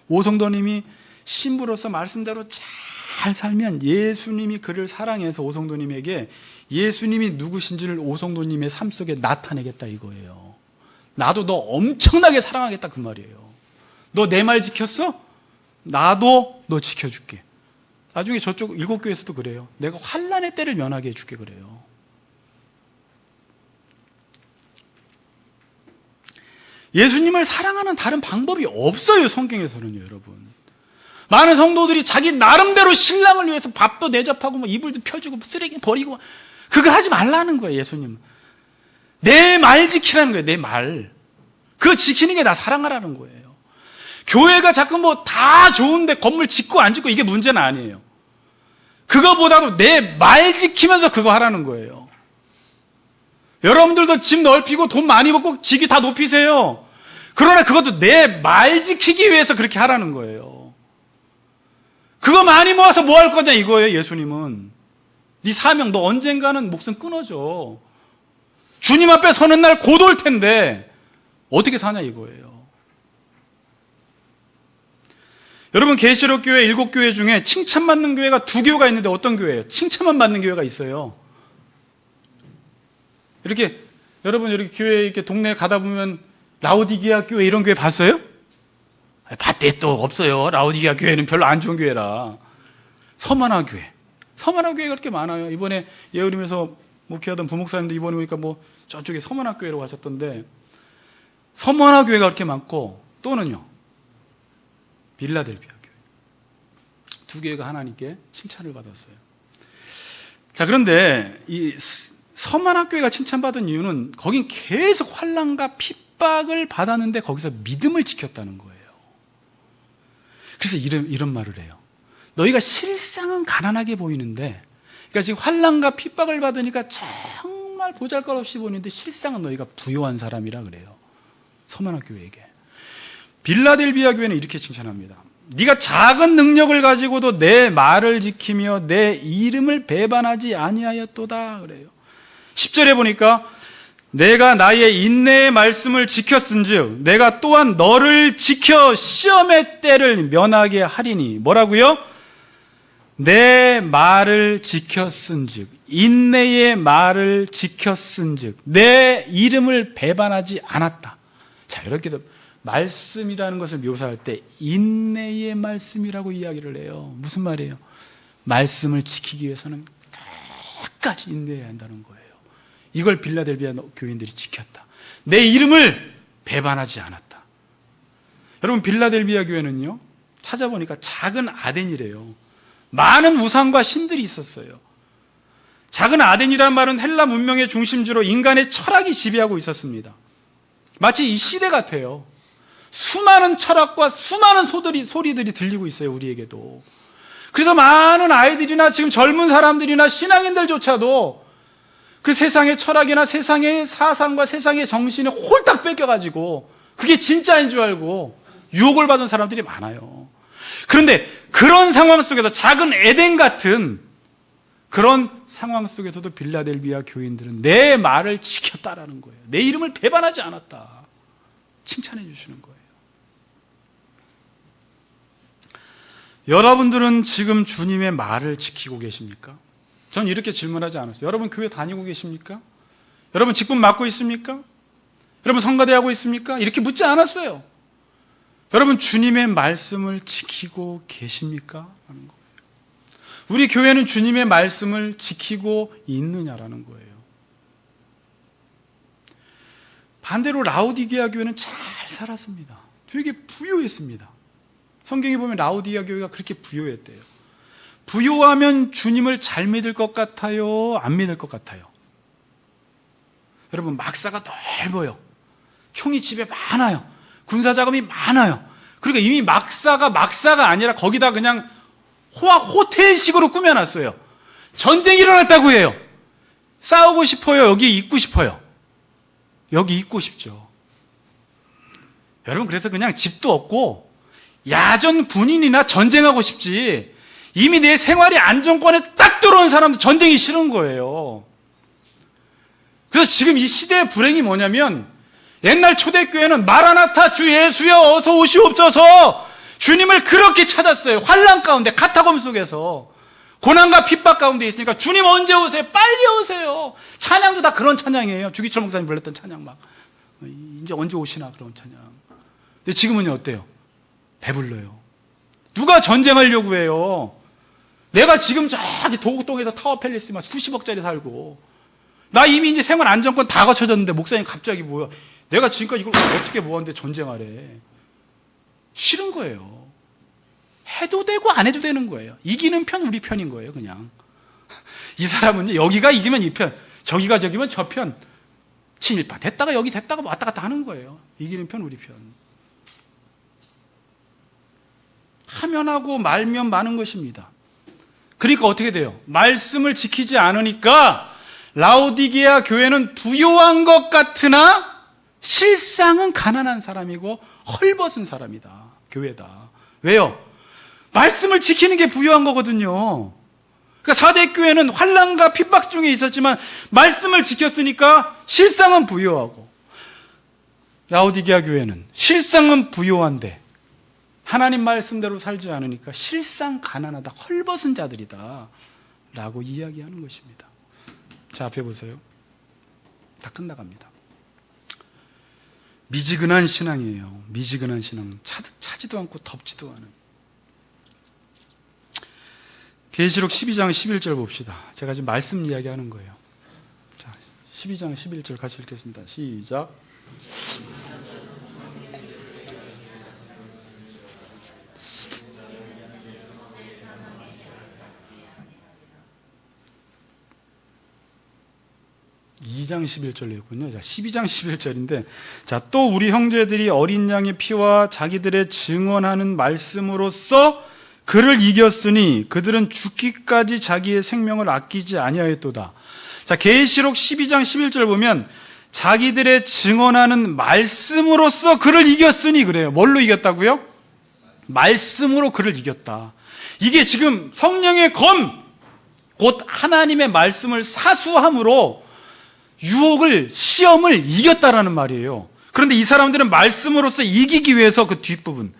오성도님이 신부로서 말씀대로 잘 살면 예수님이 그를 사랑해서 오성도님에게 예수님이 누구신지를 오성도님의 삶 속에 나타내겠다 이거예요. 나도 너 엄청나게 사랑하겠다 그 말이에요. 너 내 말 지켰어? 나도 너 지켜줄게. 나중에 저쪽 일곱교회에서도 그래요. 내가 환난의 때를 면하게 해줄게 그래요. 예수님을 사랑하는 다른 방법이 없어요. 성경에서는요, 여러분. 많은 성도들이 자기 나름대로 신랑을 위해서 밥도 대접하고 이불도 펴주고 쓰레기 버리고 그거 하지 말라는 거예요. 예수님은 내 말 지키라는 거예요. 내 말. 그거 지키는 게 나 사랑하라는 거예요. 교회가 자꾸 다 좋은데 건물 짓고 안 짓고 이게 문제는 아니에요. 그거보다도 내 말 지키면서 그거 하라는 거예요. 여러분들도 집 넓히고 돈 많이 벌고 직위 다 높이세요. 그러나 그것도 내 말 지키기 위해서 그렇게 하라는 거예요. 그거 많이 모아서 뭐 할 거냐 이거예요. 예수님은 네 사명 너 언젠가는 목숨 끊어져. 주님 앞에 서는 날 곧 올 텐데 어떻게 사냐 이거예요. 여러분 계시록 교회 7교회 중에 칭찬받는 교회가 2교회가 있는데 어떤 교회예요? 칭찬만 받는 교회가 있어요. 이렇게 여러분 이렇게 교회 이렇게 동네 가다 보면 라오디게아 교회 이런 교회 봤어요? 봤대 또 없어요. 라오디게아 교회는 별로 안 좋은 교회라. 서만화 교회. 서만화 교회가 그렇게 많아요. 이번에 예우림에서 목회하던 부목사님도 이번에 보니까 저쪽에 서만화 교회로 가셨던데 서만화 교회가 그렇게 많고 또는요 빌라델비아 교회. 2교회가 하나님께 칭찬을 받았어요. 자 그런데 이 서만화 교회가 칭찬받은 이유는 거긴 계속 환난과 핍박을 받았는데 거기서 믿음을 지켰다는 거예요. 그래서 이런 말을 해요. 너희가 실상은 가난하게 보이는데 그러니까 지금 환난과 핍박을 받으니까 정말 보잘것없이 보이는데 실상은 너희가 부유한 사람이라 그래요. 서만화 교회에게. 빌라델비아 교회는 이렇게 칭찬합니다. 네가 작은 능력을 가지고도 내 말을 지키며 내 이름을 배반하지 아니하였도다 그래요. 10절에 보니까 내가 나의 인내의 말씀을 지켰은즉 내가 또한 너를 지켜 시험의 때를 면하게 하리니 뭐라고요? 내 말을 지켰은즉 인내의 말을 지켰은즉 내 이름을 배반하지 않았다. 자 이렇게도 말씀이라는 것을 묘사할 때 인내의 말씀이라고 이야기를 해요. 무슨 말이에요? 말씀을 지키기 위해서는 끝까지 인내해야 한다는 거예요. 이걸 빌라델비아 교인들이 지켰다. 내 이름을 배반하지 않았다. 여러분 빌라델비아 교회는요 찾아보니까 작은 아덴이래요. 많은 우상과 신들이 있었어요. 작은 아덴이란 말은 헬라 문명의 중심지로 인간의 철학이 지배하고 있었습니다. 마치 이 시대 같아요. 수많은 철학과 수많은 소리들이 들리고 있어요. 우리에게도. 그래서 많은 아이들이나 지금 젊은 사람들이나 신앙인들조차도 그 세상의 철학이나 세상의 사상과 세상의 정신을 홀딱 뺏겨가지고 그게 진짜인 줄 알고 유혹을 받은 사람들이 많아요. 그런데 그런 상황 속에서 작은 에덴 같은 그런 상황 속에서도 빌라델비아 교인들은 내 말을 지켰다라는 거예요. 내 이름을 배반하지 않았다. 칭찬해 주시는 거예요. 여러분들은 지금 주님의 말을 지키고 계십니까? 전 이렇게 질문하지 않았어요. 여러분 교회 다니고 계십니까? 여러분 직분 맡고 있습니까? 여러분 성가대하고 있습니까? 이렇게 묻지 않았어요. 여러분 주님의 말씀을 지키고 계십니까? 하는 거예요. 우리 교회는 주님의 말씀을 지키고 있느냐라는 거예요. 반대로 라오디게아 교회는 잘 살았습니다. 되게 부유했습니다. 성경에 보면 라오디게아 교회가 그렇게 부유했대요. 부유하면 주님을 잘 믿을 것 같아요? 안 믿을 것 같아요? 여러분 막사가 넓어요. 총이 집에 많아요. 군사자금이 많아요. 그러니까 이미 막사가 아니라 거기다 그냥 호텔식으로 꾸며놨어요. 전쟁이 일어났다고 해요. 싸우고 싶어요? 여기 있고 싶어요? 여기 있고 싶죠. 여러분 그래서 그냥 집도 없고 야전 군인이나 전쟁하고 싶지 이미 내 생활의 안정권에 딱 들어온 사람도 전쟁이 싫은 거예요. 그래서 지금 이 시대의 불행이 뭐냐면 옛날 초대교회는 마라나타 주 예수여 어서 오시옵소서 주님을 그렇게 찾았어요. 환난 가운데, 카타콤 속에서 고난과 핍박 가운데 있으니까 주님 언제 오세요? 빨리 오세요. 찬양도 다 그런 찬양이에요. 주기철 목사님 불렀던 찬양 막 이제 언제 오시나 그런 찬양. 근데 지금은요 어때요? 배불러요. 누가 전쟁하려고 해요? 내가 지금 저기 도곡동에서 타워팰리스만 수십억짜리 살고 나 이미 이제 생활 안정권 다 갖춰졌는데 목사님 갑자기 뭐야? 내가 지금까지 이걸 어떻게 모았는데 전쟁하래? 싫은 거예요. 해도 되고 안 해도 되는 거예요. 이기는 편 우리 편인 거예요. 그냥 이 사람은 여기가 이기면 이 편, 저기가 저기면 저 편, 친일파 됐다가 여기 됐다가 왔다 갔다 하는 거예요. 이기는 편 우리 편. 하면 하고 말면 많은 것입니다. 그러니까 어떻게 돼요? 말씀을 지키지 않으니까 라오디게아 교회는 부요한 것 같으나 실상은 가난한 사람이고 헐벗은 사람이다. 교회다. 왜요? 말씀을 지키는 게 부요한 거거든요. 그러니까 사대교회는 환난과 핍박 중에 있었지만 말씀을 지켰으니까 실상은 부요하고, 라오디게아 교회는 실상은 부요한데 하나님 말씀대로 살지 않으니까 실상 가난하다, 헐벗은 자들이다 라고 이야기하는 것입니다. 자, 앞에 보세요. 다 끝나갑니다. 미지근한 신앙이에요. 미지근한 신앙. 차지도 않고 덥지도 않은. 계시록 12장 11절 봅시다. 제가 지금 말씀 이야기하는 거예요. 자, 12장 11절 같이 읽겠습니다. 시작. (2장 11절이었군요) 자, 12장 11절인데, 자, 또 우리 형제들이 어린 양의 피와 자기들의 증언하는 말씀으로써 그를 이겼으니 그들은 죽기까지 자기의 생명을 아끼지 아니하였도다. 자, 계시록 12장 11절 보면 자기들의 증언하는 말씀으로써 그를 이겼으니 그래요. 뭘로 이겼다고요? 말씀으로 그를 이겼다. 이게 지금 성령의 검, 곧 하나님의 말씀을 사수함으로 유혹을, 시험을 이겼다라는 말이에요. 그런데 이 사람들은 말씀으로써 이기기 위해서 그 뒷부분,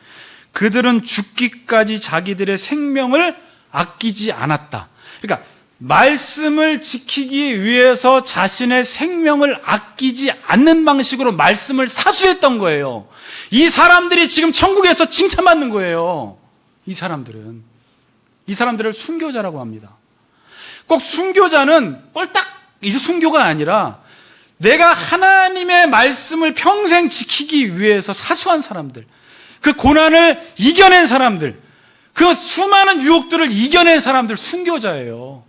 그들은 죽기까지 자기들의 생명을 아끼지 않았다. 그러니까 말씀을 지키기 위해서 자신의 생명을 아끼지 않는 방식으로 말씀을 사수했던 거예요. 이 사람들이 지금 천국에서 칭찬받는 거예요. 이 사람들을 순교자라고 합니다. 꼭 순교자는 꼴딱 이제 순교가 아니라 내가 하나님의 말씀을 평생 지키기 위해서 사수한 사람들, 그 고난을 이겨낸 사람들, 그 수많은 유혹들을 이겨낸 사람들, 순교자예요.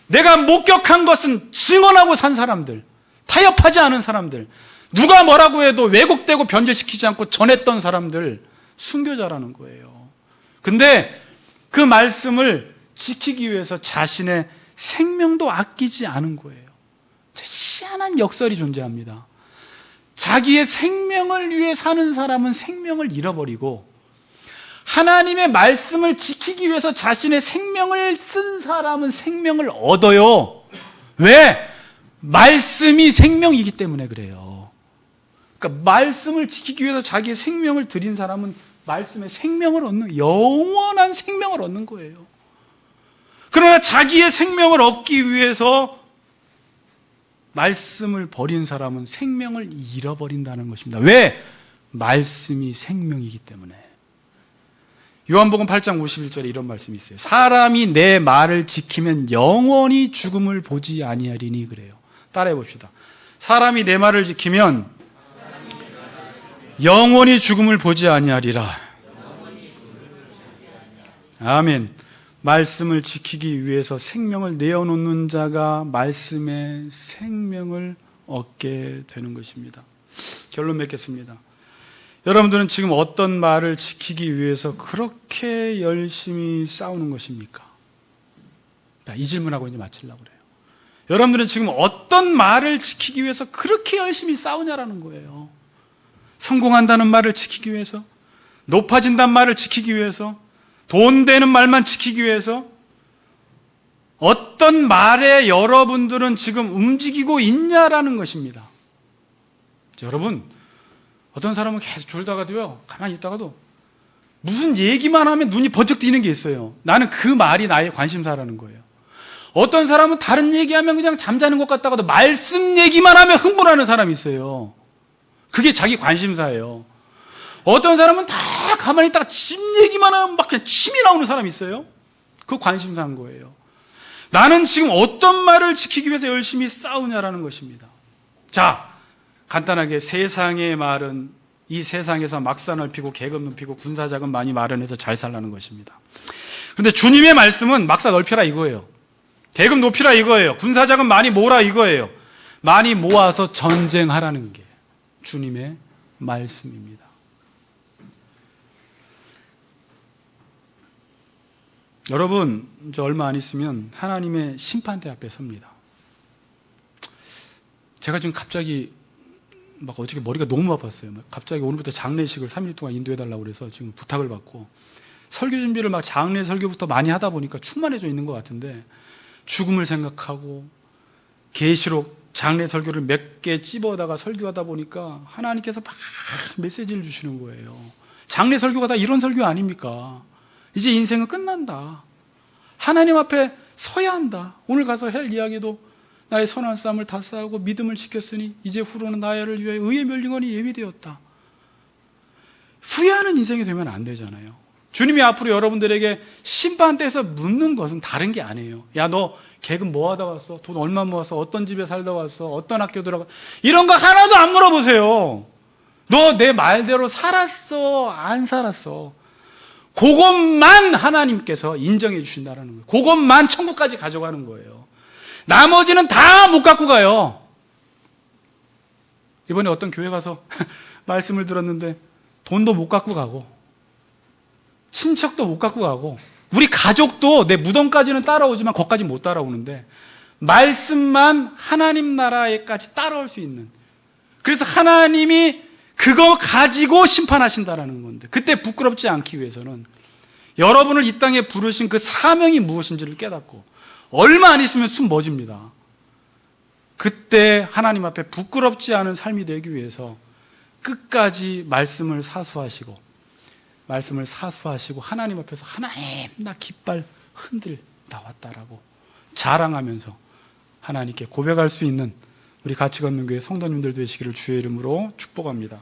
내가 목격한 것은 증언하고 산 사람들, 타협하지 않은 사람들, 누가 뭐라고 해도 왜곡되고 변절시키지 않고 전했던 사람들, 순교자라는 거예요. 근데 그 말씀을 지키기 위해서 자신의 생명도 아끼지 않은 거예요. 희한한 역설이 존재합니다. 자기의 생명을 위해 사는 사람은 생명을 잃어버리고, 하나님의 말씀을 지키기 위해서 자신의 생명을 쓴 사람은 생명을 얻어요. 왜? 말씀이 생명이기 때문에 그래요. 그러니까 말씀을 지키기 위해서 자기의 생명을 드린 사람은 말씀의 생명을 얻는, 영원한 생명을 얻는 거예요. 그러나 자기의 생명을 얻기 위해서 말씀을 버린 사람은 생명을 잃어버린다는 것입니다. 왜? 말씀이 생명이기 때문에. 요한복음 8장 51절에 이런 말씀이 있어요. 사람이 내 말을 지키면 영원히 죽음을 보지 아니하리니 그래요. 따라해 봅시다. 사람이 내 말을 지키면 영원히 죽음을 보지 아니하리라. 아멘. 말씀을 지키기 위해서 생명을 내어놓는 자가 말씀의 생명을 얻게 되는 것입니다. 결론 맺겠습니다. 여러분들은 지금 어떤 말을 지키기 위해서 그렇게 열심히 싸우는 것입니까? 이 질문하고 이제 마치려고 그래요. 여러분들은 지금 어떤 말을 지키기 위해서 그렇게 열심히 싸우냐라는 거예요. 성공한다는 말을 지키기 위해서, 높아진다는 말을 지키기 위해서, 돈 되는 말만 지키기 위해서, 어떤 말에 여러분들은 지금 움직이고 있냐라는 것입니다. 여러분, 어떤 사람은 계속 졸다가도요, 가만히 있다가도 무슨 얘기만 하면 눈이 번쩍 뜨이는 게 있어요. 나는 그 말이 나의 관심사라는 거예요. 어떤 사람은 다른 얘기하면 그냥 잠자는 것 같다가도 말씀 얘기만 하면 흥분하는 사람이 있어요. 그게 자기 관심사예요. 어떤 사람은 다 가만히 있다가 집 얘기만 하면 막 그냥 침이 나오는 사람이 있어요. 그 관심사인 거예요. 나는 지금 어떤 말을 지키기 위해서 열심히 싸우냐라는 것입니다. 자, 간단하게 세상의 말은 이 세상에서 막산을 피고 계급는 피고 군사자금 많이 마련해서 잘 살라는 것입니다. 그런데 주님의 말씀은 막사 넓혀라 이거예요. 계급 높이라 이거예요. 군사자금 많이 모으라 이거예요. 많이 모아서 전쟁하라는 게 주님의 말씀입니다. 여러분, 이제 얼마 안 있으면 하나님의 심판대 앞에 섭니다. 제가 지금 갑자기 막 어저께 머리가 너무 아팠어요. 갑자기 오늘부터 장례식을 3일 동안 인도해달라고 그래서 지금 부탁을 받고 설교 준비를 막 장례 설교부터 많이 하다 보니까 충만해져 있는 것 같은데 죽음을 생각하고 계시록 장례 설교를 몇 개 찝어다가 설교하다 보니까 하나님께서 막 메시지를 주시는 거예요. 장례 설교가 다 이런 설교 아닙니까? 이제 인생은 끝난다. 하나님 앞에 서야 한다. 오늘 가서 할 이야기도 나의 선한 싸움을 다 싸우고 믿음을 지켰으니 이제 후로는 나를 위하여 의의 멸류관이 예비되었다. 후회하는 인생이 되면 안 되잖아요. 주님이 앞으로 여러분들에게 심판대에서 묻는 것은 다른 게 아니에요. 야, 너 계급 뭐 하다 왔어? 돈 얼마 모았어? 어떤 집에 살다 왔어? 어떤 학교 들어가? 이런 거 하나도 안 물어보세요. 너 내 말대로 살았어? 안 살았어? 그것만 하나님께서 인정해 주신다는 거예요. 그것만 천국까지 가져가는 거예요. 나머지는 다 못 갖고 가요. 이번에 어떤 교회 가서 말씀을 들었는데 돈도 못 갖고 가고 친척도 못 갖고 가고 우리 가족도 내 무덤까지는 따라오지만 거기까지 못 따라오는데 말씀만 하나님 나라에까지 따라올 수 있는, 그래서 하나님이 그거 가지고 심판하신다라는 건데, 그때 부끄럽지 않기 위해서는 여러분을 이 땅에 부르신 그 사명이 무엇인지를 깨닫고 얼마 안 있으면 숨 멎습니다. 그때 하나님 앞에 부끄럽지 않은 삶이 되기 위해서 끝까지 말씀을 사수하시고 하나님 앞에서 하나님 나 깃발 흔들 나왔다라고 자랑하면서 하나님께 고백할 수 있는 우리 같이 걷는 교회 성도님들 되시기를 주의 이름으로 축복합니다.